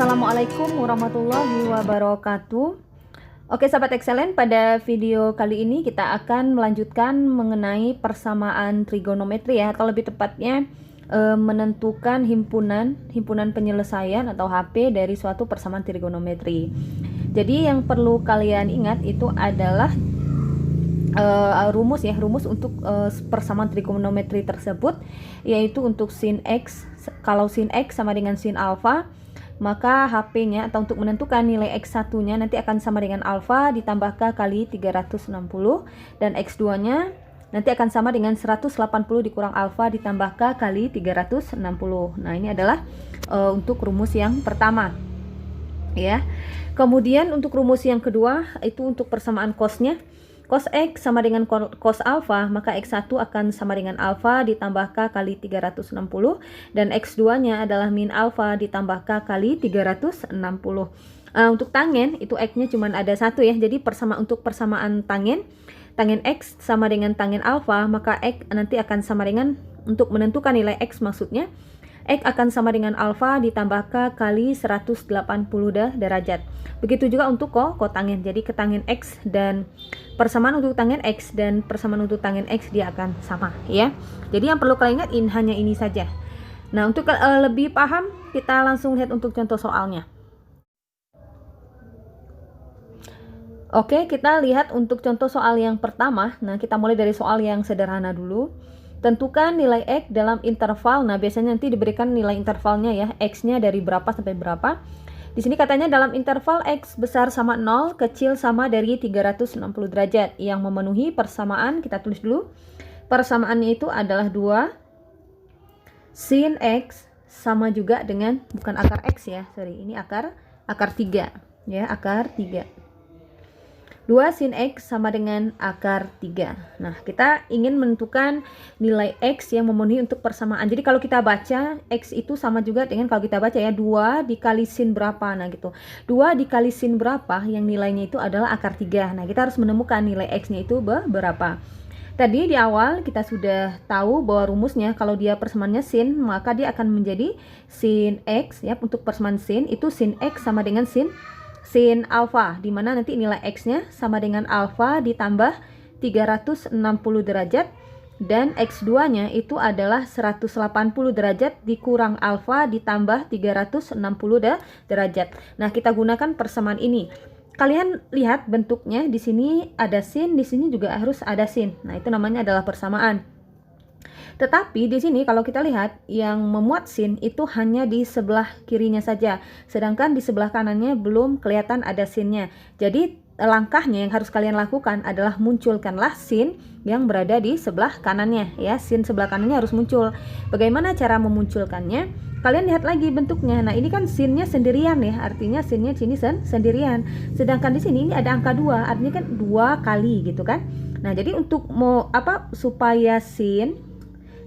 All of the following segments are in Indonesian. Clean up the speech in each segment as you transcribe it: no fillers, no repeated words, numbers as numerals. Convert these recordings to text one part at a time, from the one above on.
Assalamualaikum warahmatullahi wabarakatuh. Oke sahabat excellent, pada video kali ini kita akan melanjutkan mengenai persamaan trigonometri ya, atau lebih tepatnya menentukan himpunan penyelesaian atau HP dari suatu persamaan trigonometri. Jadi yang perlu kalian ingat itu adalah rumus untuk persamaan trigonometri tersebut, yaitu untuk sin X, kalau sin X sama dengan sin alfa, maka HP-nya atau untuk menentukan nilai X1-nya nanti akan sama dengan alfa ditambah K kali 360, dan X2-nya nanti akan sama dengan 180 dikurang alfa ditambah K kali 360. Nah, ini adalah untuk rumus yang pertama ya. Kemudian untuk rumus yang kedua itu untuk persamaan cos-nya. Cos X sama dengan cos alfa, maka X1 akan sama dengan alfa ditambah K kali 360, dan X2 nya adalah min alfa ditambah K kali 360. Untuk tangen itu X-nya cuma ada satu ya, jadi untuk persamaan tangen X sama dengan tangen alfa, maka X nanti akan sama dengan, untuk menentukan nilai X maksudnya, X akan sama dengan alfa ditambah K kali 180 derajat. Begitu juga untuk kotangen. Jadi ketangen X dan persamaan untuk tangen X dan persamaan untuk tangen X dia akan sama ya. Jadi yang perlu kalian ingat hanya ini saja. Nah, untuk lebih paham kita langsung lihat untuk contoh soalnya. Oke, kita lihat untuk contoh soal yang pertama. Nah, kita mulai dari soal yang sederhana dulu. Tentukan nilai X dalam interval. Nah, biasanya nanti diberikan nilai intervalnya ya, X-nya dari berapa sampai berapa. Di sini katanya dalam interval X besar sama 0, kecil sama dari 360 derajat. Yang memenuhi persamaan, kita tulis dulu. Persamaannya itu adalah 2 sin X sama juga dengan, bukan akar X ya, sorry, ini akar 3 ya, akar 3. 2 sin X sama dengan akar 3. Nah, kita ingin menentukan nilai X yang memenuhi untuk persamaan. Jadi kalau kita baca, X itu sama juga dengan, kalau kita baca ya, 2 dikali sin berapa. Nah gitu, 2 dikali sin berapa yang nilainya itu adalah akar 3. Nah, kita harus menemukan nilai X-nya itu berapa. Tadi di awal kita sudah tahu bahwa rumusnya kalau dia persamaannya sin, maka dia akan menjadi sin X ya. Untuk persamaan sin itu sin X sama dengan sin alfa, dimana nanti nilai X-nya sama dengan alfa ditambah 360 derajat, dan X2-nya itu adalah 180 derajat dikurang alfa ditambah 360 derajat. Nah, kita gunakan persamaan ini. Kalian lihat bentuknya, di sini ada sin, di sini juga harus ada sin. Nah, itu namanya adalah persamaan. Tetapi di sini kalau kita lihat yang memuat sin itu hanya di sebelah kirinya saja, sedangkan di sebelah kanannya belum kelihatan ada sinnya. Jadi langkahnya yang harus kalian lakukan adalah munculkanlah sin yang berada di sebelah kanannya ya. Sin sebelah kanannya harus muncul. Bagaimana cara memunculkannya? Kalian lihat lagi bentuknya. Nah, ini kan sinnya sendirian ya, artinya sinnya sini sendirian. Sedangkan di sini ini ada angka 2, artinya kan 2 kali gitu kan. Nah, jadi untuk supaya sin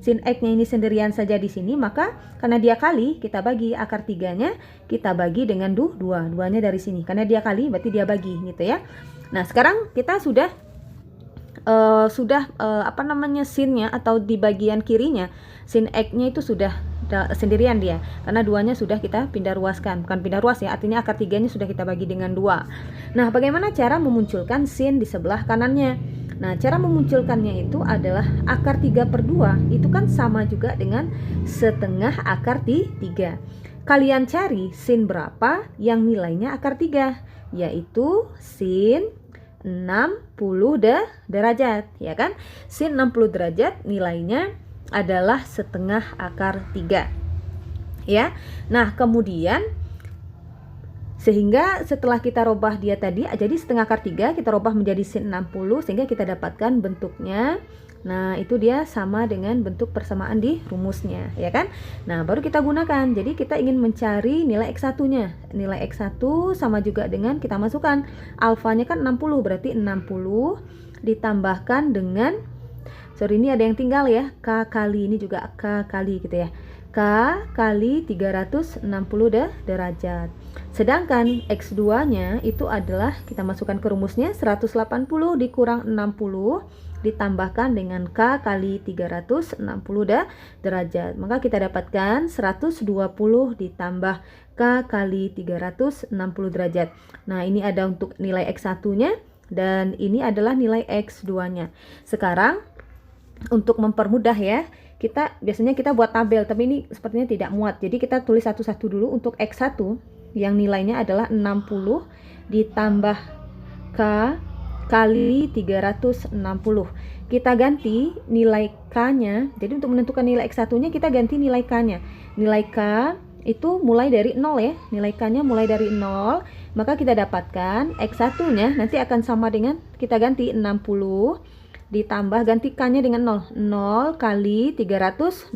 X-nya ini sendirian saja di sini, maka karena dia kali, kita bagi akar 3-nya, kita bagi dengan 2. 2-nya dari sini. Karena dia kali, berarti dia bagi gitu ya. Nah, sekarang kita sudah sinnya atau di bagian kirinya, sin X-nya itu sudah sendirian dia. Karena 2-nya sudah kita pindah ruaskan. Bukan pindah ruas ya, artinya akar 3-nya sudah kita bagi dengan 2. Nah, bagaimana cara memunculkan sin di sebelah kanannya? Nah, cara memunculkannya itu adalah akar 3/2 itu kan sama juga dengan setengah akar 3. Kalian cari sin berapa yang nilainya akar 3, yaitu sin 60 derajat, ya kan? Sin 60 derajat nilainya adalah setengah akar 3. Ya. Nah, kemudian sehingga setelah kita robah dia tadi, jadi setengah akar 3 kita robah menjadi sin 60 sehingga kita dapatkan bentuknya. Nah, itu dia sama dengan bentuk persamaan di rumusnya, ya kan? Nah, baru kita gunakan. Jadi kita ingin mencari nilai X1-nya. Nilai X1 sama juga dengan kita masukkan alfanya kan 60, berarti 60 ditambahkan dengan, sorry ini ada yang tinggal ya, K kali, ini juga K kali gitu ya. K kali 360 derajat. Sedangkan X2-nya itu adalah, kita masukkan ke rumusnya, 180 dikurang 60 ditambahkan dengan K kali 360 derajat. Maka kita dapatkan 120 ditambah K K kali 360 derajat. Nah, ini ada untuk nilai X1-nya dan ini adalah nilai X2-nya. Sekarang untuk mempermudah ya, biasanya kita buat tabel, tapi ini sepertinya tidak muat. Jadi kita tulis satu-satu dulu. Untuk X1 yang nilainya adalah 60 ditambah K kali 360. Kita ganti nilai K-nya. Jadi untuk menentukan nilai X1-nya kita ganti nilai K-nya. Nilai K itu mulai dari 0 ya. Nilai K-nya mulai dari 0. Maka kita dapatkan X1-nya nanti akan sama dengan, kita ganti 60 ditambah, ganti K-nya dengan 0. 0 kali 360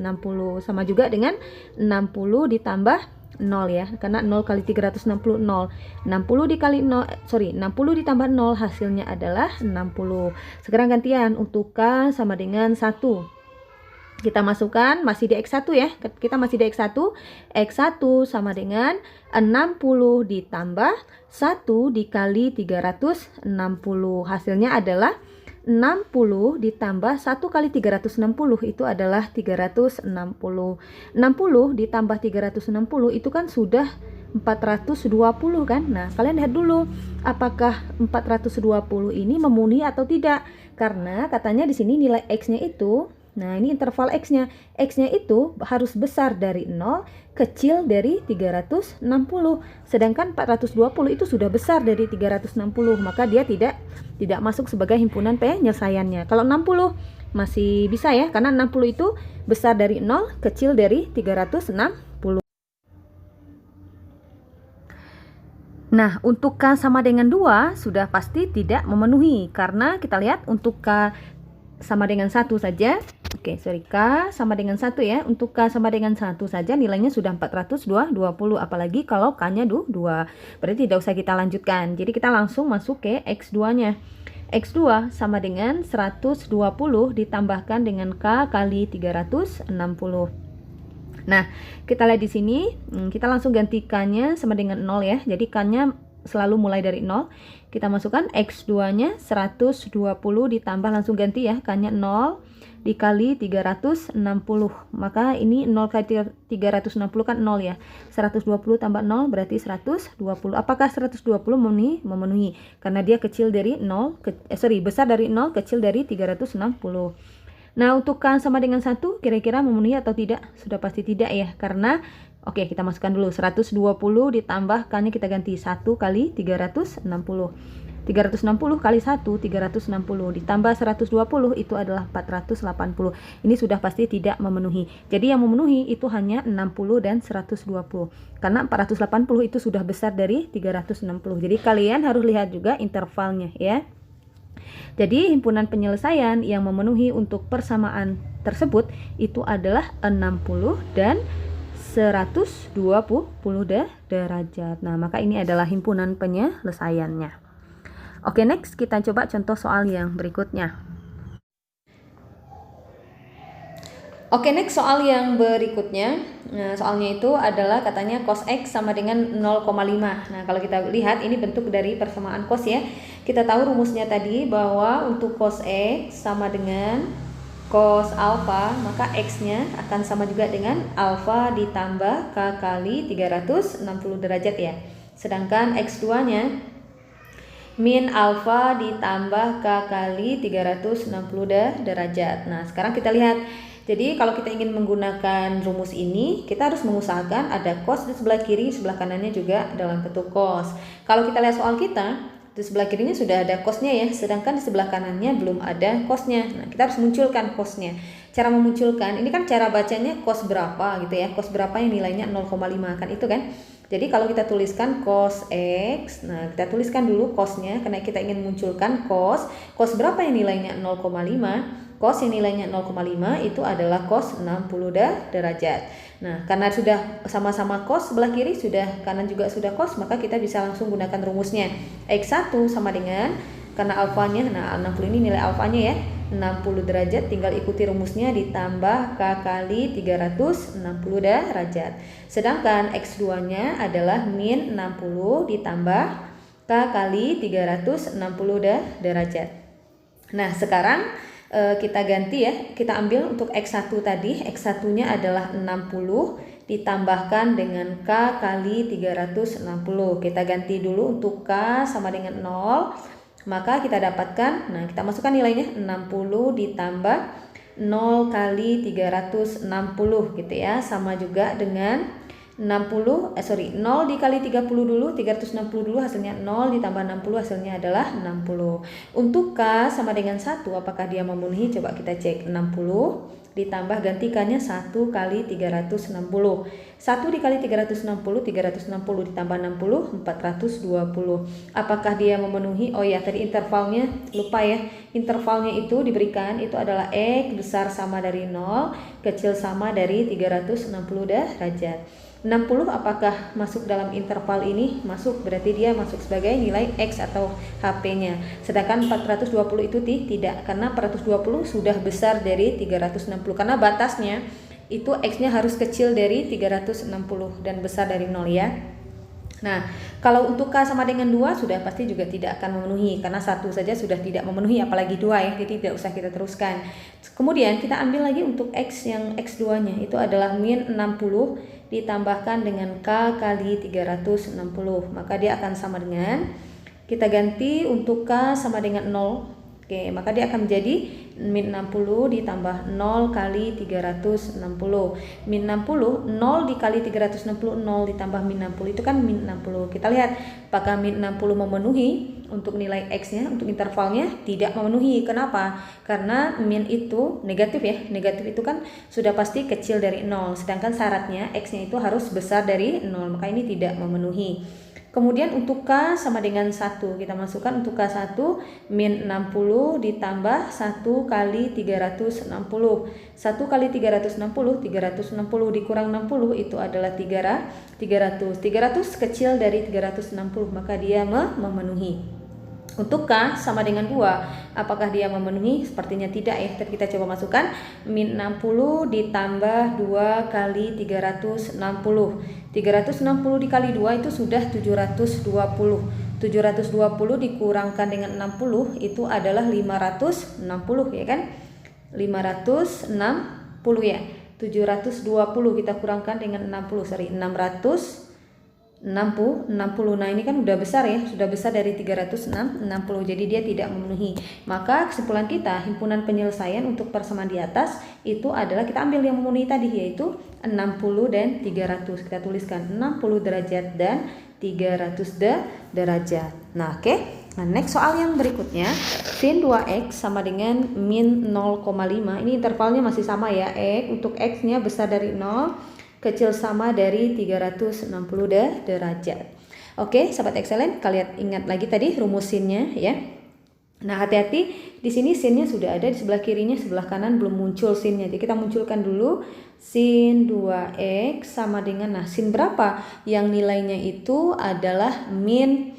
sama juga dengan 60 ditambah 0 ya, karena 0 kali 360 0. 60 dikali 0, 60 ditambah 0 hasilnya adalah 60. Sekarang gantian untuk K sama dengan 1. Kita masukkan, masih di X1 ya. Kita masih di X1. X1 sama dengan 60 ditambah 1 dikali 360. Hasilnya adalah 60 ditambah 1 kali 360 itu adalah 360. 60 ditambah 360 itu kan sudah 420 kan. Nah, kalian lihat dulu apakah 420 ini memenuhi atau tidak. Karena katanya di sini nilai X-nya itu, nah ini interval X-nya. X-nya itu harus besar dari 0, kecil dari 360. Sedangkan 420 itu sudah besar dari 360, maka dia tidak masuk sebagai himpunan penyelesaiannya. Kalau 60 masih bisa ya, karena 60 itu besar dari 0, kecil dari 360. Nah, untuk K sama dengan 2 sudah pasti tidak memenuhi, karena kita lihat untuk K sama dengan 1 saja. K sama dengan 1 ya. Untuk K sama dengan 1 saja nilainya sudah 420, apalagi kalau K-nya 2. Berarti tidak usah kita lanjutkan. Jadi kita langsung masuk ke X2-nya. X2 sama dengan 120 ditambahkan dengan K kali 360. Nah, kita lihat di sini, kita langsung ganti K-nya sama dengan 0 ya. Jadi K-nya selalu mulai dari 0. Kita masukkan X2-nya 120 ditambah, langsung ganti ya, K-nya 0 dikali 360. Maka ini 0 kali 360 kan 0 ya. 120 tambah 0 berarti 120. Apakah 120 memenuhi? Karena dia kecil dari 0, besar dari 0, kecil dari 360. Nah, untuk K sama dengan 1 kira-kira memenuhi atau tidak? Sudah pasti tidak ya, karena oke, kita masukkan dulu 120 ditambah K-nya kita ganti 1 kali 360. 360 kali 1 360 ditambah 120 itu adalah 480. Ini sudah pasti tidak memenuhi. Jadi yang memenuhi itu hanya 60 dan 120. Karena 480 itu sudah besar dari 360. Jadi kalian harus lihat juga intervalnya ya. Jadi himpunan penyelesaian yang memenuhi untuk persamaan tersebut itu adalah 60 dan 120 derajat. Nah, maka ini adalah himpunan penyelesaiannya. Oke, next kita coba contoh soal yang berikutnya. Oke, next soal yang berikutnya. Nah, soalnya itu adalah katanya cos X sama dengan 0,5. Nah, kalau kita lihat ini bentuk dari persamaan cos ya. Kita tahu rumusnya tadi bahwa untuk cos X sama dengan cos alfa, maka X-nya akan sama juga dengan alfa ditambah K kali 360 derajat ya. Sedangkan X2-nya min alfa ditambah K kali 360 derajat. Nah, sekarang kita lihat. Jadi kalau kita ingin menggunakan rumus ini, kita harus mengusahakan ada cos di sebelah kiri, sebelah kanannya juga dalam bentuk cos. Kalau kita lihat soal kita, di sebelah kirinya sudah ada cosnya ya, sedangkan di sebelah kanannya belum ada cosnya. Nah, kita harus munculkan cosnya. Cara memunculkan, ini kan cara bacanya cos berapa gitu ya, cos berapa yang nilainya 0,5 kan itu kan. Jadi kalau kita tuliskan cos X, nah kita tuliskan dulu cosnya karena kita ingin munculkan cos berapa yang nilainya 0,5. Cos yang nilainya 0,5 itu adalah cos 60 derajat. Nah, karena sudah sama-sama cos sebelah kiri, sudah kanan juga sudah cos, maka kita bisa langsung gunakan rumusnya. X1 sama dengan, karena alfanya, nah 60 ini nilai alfanya ya, 60 derajat, tinggal ikuti rumusnya ditambah K kali 360 derajat. Sedangkan X2-nya adalah min 60 ditambah K kali 360 derajat. Nah, sekarang kita ganti ya, kita ambil untuk X1 tadi, X1-nya adalah 60 ditambahkan dengan K kali 360. Kita ganti dulu untuk K sama dengan 0. Maka kita dapatkan, nah kita masukkan nilainya 60 ditambah 0 kali 360 gitu ya. Sama juga dengan 0 dikali 30 dulu, 360 dulu hasilnya 0 ditambah 60 hasilnya adalah 60. Untuk K sama dengan 1, apakah dia memenuhi? Coba kita cek. 60 ditambah gantikannya 1 kali 360. 1 dikali 360, 360 ditambah 60, 420. Apakah dia memenuhi? Oh ya, tadi intervalnya lupa ya. Intervalnya itu diberikan, itu adalah X besar sama dari 0, kecil sama dari 360 derajat. 60 apakah masuk dalam interval ini? Masuk, berarti dia masuk sebagai nilai X atau HP-nya. Sedangkan 420 itu tidak, karena 420 sudah besar dari 360, karena batasnya itu X-nya harus kecil dari 360 dan besar dari 0 ya. Nah, kalau untuk K sama dengan 2 sudah pasti juga tidak akan memenuhi, karena 1 saja sudah tidak memenuhi, apalagi 2 ya, jadi tidak usah kita teruskan. Kemudian kita ambil lagi untuk X yang X2 nya, itu adalah min 60 ditambahkan dengan K kali 360, maka dia akan sama dengan, kita ganti untuk K sama dengan 0. Oke, maka dia akan menjadi min 60 ditambah 0 kali 360. Min 60, 0 dikali 360, 0 ditambah min 60, itu kan min 60. Kita lihat apakah min 60 memenuhi untuk nilai X-nya, untuk intervalnya. Tidak memenuhi. Kenapa? Karena min itu negatif ya. Negatif itu kan sudah pasti kecil dari 0. Sedangkan syaratnya X-nya itu harus besar dari 0. Maka ini tidak memenuhi. Kemudian untuk K sama dengan 1, kita masukkan untuk K1 min 60 ditambah 1 kali 360. 1 kali 360, 360 dikurang 60 itu adalah 300. 300 kecil dari 360, maka dia memenuhi. Untuk K sama dengan 2, apakah dia memenuhi? Sepertinya tidak ya. Kita coba masukkan min 60 ditambah 2 kali 360. 360 dikali 2 itu sudah 720. 720 dikurangkan dengan 60 itu adalah 560 ya kan? 560 ya. 720 kita kurangkan dengan 660. Nah ini kan udah besar ya, sudah besar dari 360, jadi dia tidak memenuhi. Maka kesimpulan kita, himpunan penyelesaian untuk persamaan di atas itu adalah, kita ambil yang memenuhi tadi, yaitu 60 dan 300. Kita tuliskan 60 derajat dan 300 derajat. Nah oke. Nah next soal yang berikutnya, sin 2x sama dengan min 0,5. Ini intervalnya masih sama ya, X untuk X nya besar dari 0, kecil sama dari 360 derajat. Oke, sahabat excellent, kalian ingat lagi tadi rumus sinnya ya. Nah, hati-hati di sini sinnya sudah ada, di sebelah kirinya, sebelah kanan belum muncul sinnya. Jadi kita munculkan dulu sin 2x sama dengan, nah sin berapa? Yang nilainya itu adalah min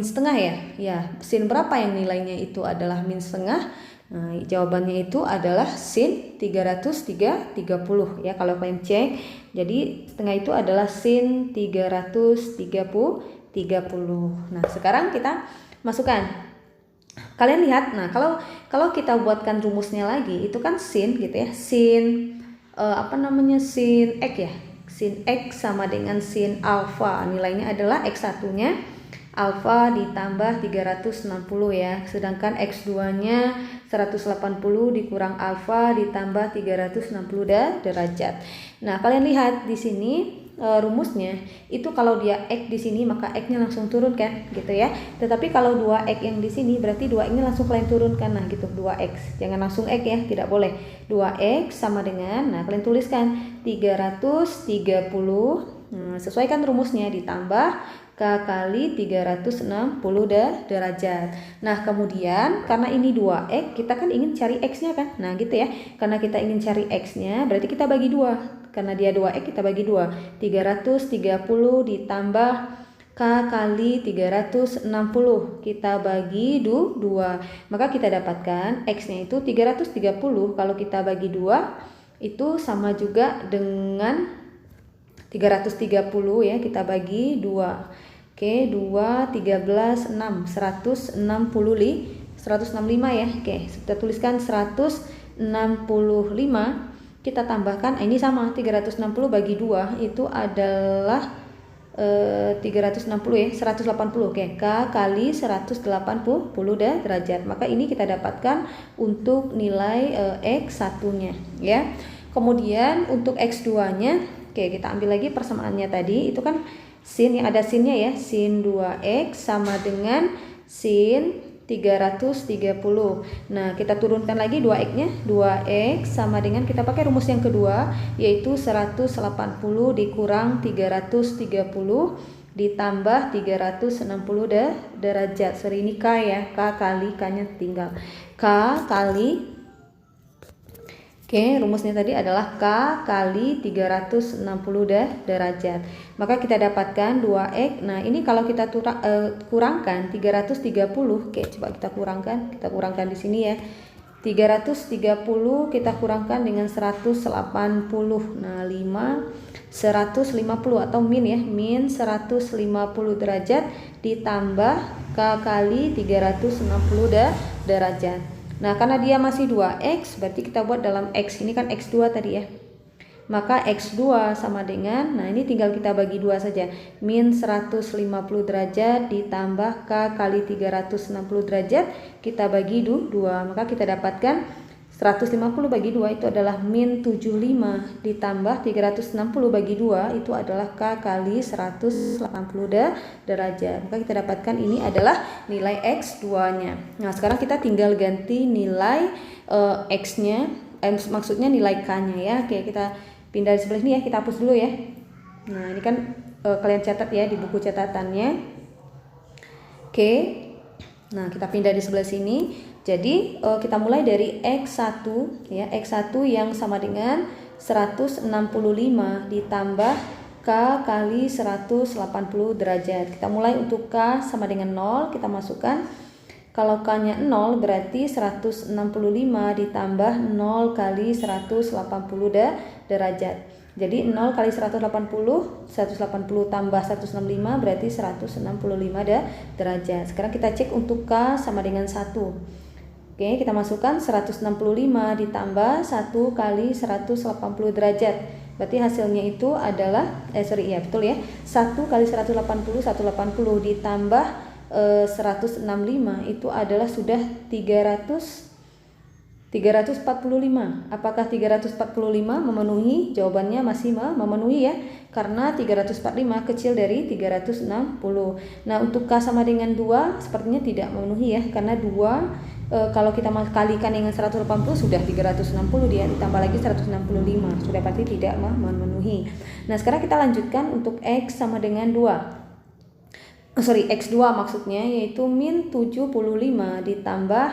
setengah ya. Ya, sin berapa yang nilainya itu adalah min setengah? Nah, jawabannya itu adalah sin 330 ya kalau kalian cek. Jadi setengah itu adalah sin 330. Nah, sekarang kita masukkan. Kalian lihat, nah kalau kita buatkan rumusnya lagi, itu kan sin gitu ya. Sin sin X ya. Sin X sama dengan sin alfa. Nilainya adalah X1-nya alfa ditambah 360 ya. Sedangkan X2-nya 180 dikurang alfa ditambah 360 derajat. Nah, kalian lihat di sini rumusnya itu kalau dia X di sini maka X-nya langsung turun kan gitu ya. Tetapi kalau 2X yang di sini berarti 2X-nya langsung kalian turunkan. Nah, gitu 2X. Jangan langsung X ya, tidak boleh. 2X sama dengan, nah kalian tuliskan 330. Sesuaikan rumusnya ditambah K kali 360 derajat. Nah, kemudian karena ini 2X, kita kan ingin cari X-nya kan? Nah, gitu ya. Karena kita ingin cari X-nya, berarti kita bagi 2. Karena dia 2X, kita bagi 2. 330 ditambah K kali 360. Kita bagi 2. Maka kita dapatkan X-nya itu 330. Kalau kita bagi 2, itu sama juga dengan 330 ya, kita bagi 2. Oke, 2, 13, 6, 165 ya. Oke, kita tuliskan 165 kita tambahkan, ini sama 360 bagi 2 itu adalah 360 ya, 180. Oke, K kali 180 derajat. Maka ini kita dapatkan untuk nilai X satunya ya. Kemudian untuk X2 nya, oke, kita ambil lagi persamaannya tadi. Itu kan sin yang ada sinnya ya, sin 2X sama dengan sin 330. Nah, kita turunkan lagi 2x-nya. 2x sama dengan, kita pakai rumus yang kedua, yaitu 180 dikurang 330 ditambah 360 derajat. Sorry, ini K ya. K kali, K-nya tinggal. K kali, oke, rumusnya tadi adalah K kali 360 derajat. Maka kita dapatkan 2x. Nah, ini kalau kita kurangkan 330. Oke, coba kita kurangkan. Kita kurangkan di sini ya. 330 kita kurangkan dengan 180. Nah, 150 atau min ya. Min 150 derajat ditambah K kali 360 derajat. Nah, karena dia masih 2x, berarti kita buat dalam x. Ini kan x2 tadi ya. Maka x2 sama dengan, nah ini tinggal kita bagi 2 saja. Min 150 derajat ditambah K kali 360 derajat, kita bagi 2. Maka kita dapatkan 150 bagi 2 itu adalah min 75 ditambah 360 bagi 2 itu adalah K kali 180 derajat. Maka kita dapatkan ini adalah nilai X2-nya. Nah, sekarang kita tinggal ganti nilai X-nya, maksudnya nilai K-nya ya. Oke, kita pindah di sebelah ini ya, kita hapus dulu ya. Nah, ini kan kalian catat ya di buku catatannya. Oke. Nah, kita pindah di sebelah sini. Jadi kita mulai dari X1 ya, X1 yang sama dengan 165 ditambah K kali 180 derajat. Kita mulai untuk K sama dengan 0, kita masukkan. Kalau K-nya 0 berarti 165 ditambah 0 kali 180 derajat. Jadi 0 kali 180 tambah 165 berarti 165 derajat. Sekarang kita cek untuk K sama dengan 1. Oke, kita masukkan 165 ditambah 1 kali 180 derajat. Berarti hasilnya itu adalah, betul ya. 1 kali 180 ditambah 165 itu adalah sudah 345. Apakah 345 memenuhi? Jawabannya masih memenuhi ya, karena 345 kecil dari 360. Nah, untuk K sama dengan 2 sepertinya tidak memenuhi ya, karena 2 kalau kita kalikan dengan 180 sudah 360 dia, ditambah lagi 165 sudah pasti tidak memenuhi. Nah, sekarang kita lanjutkan untuk X sama dengan 2. X2 maksudnya, yaitu min 75 ditambah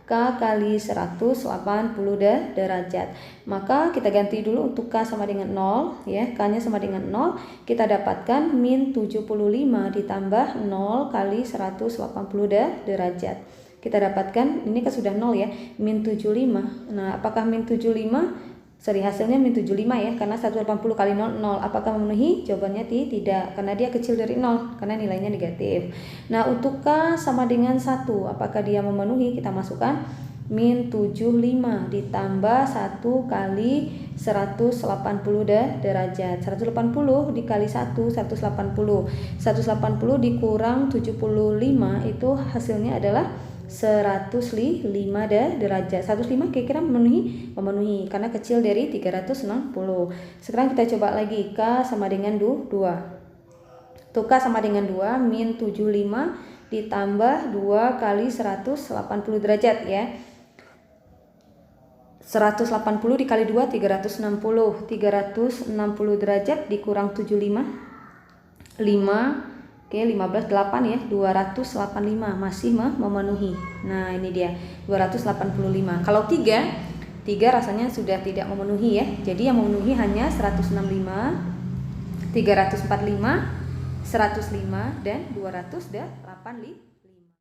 K kali 180 derajat. Maka kita ganti dulu untuk K sama dengan 0 ya. K nya sama dengan 0. Kita dapatkan min 75 ditambah 0 kali 180 derajat. Kita dapatkan, ini kan sudah 0 ya, min 75. Nah, apakah min 75? Hasilnya min 75 ya, karena 180 kali 0, 0. Apakah memenuhi? Jawabannya tidak, karena dia kecil dari 0, karena nilainya negatif. Nah, untuk K sama dengan 1, apakah dia memenuhi? Kita masukkan min 75 ditambah 1 kali 180 derajat. 180 dikali 1, 180. 180 dikurang 75 itu hasilnya adalah 105 derajat. 105 kira-kira memenuhi karena kecil dari 360. Sekarang kita coba lagi K sama dengan 2. Tuh, K sama dengan 2, min 75 ditambah 2 kali 180 derajat ya. 180 dikali 2 360. 360 derajat dikurang 75 5. Oke, 15, 8 ya, 285 masih memenuhi. Nah, ini dia 285. Kalau 3 rasanya sudah tidak memenuhi ya. Jadi yang memenuhi hanya 165, 345, 105 dan 285.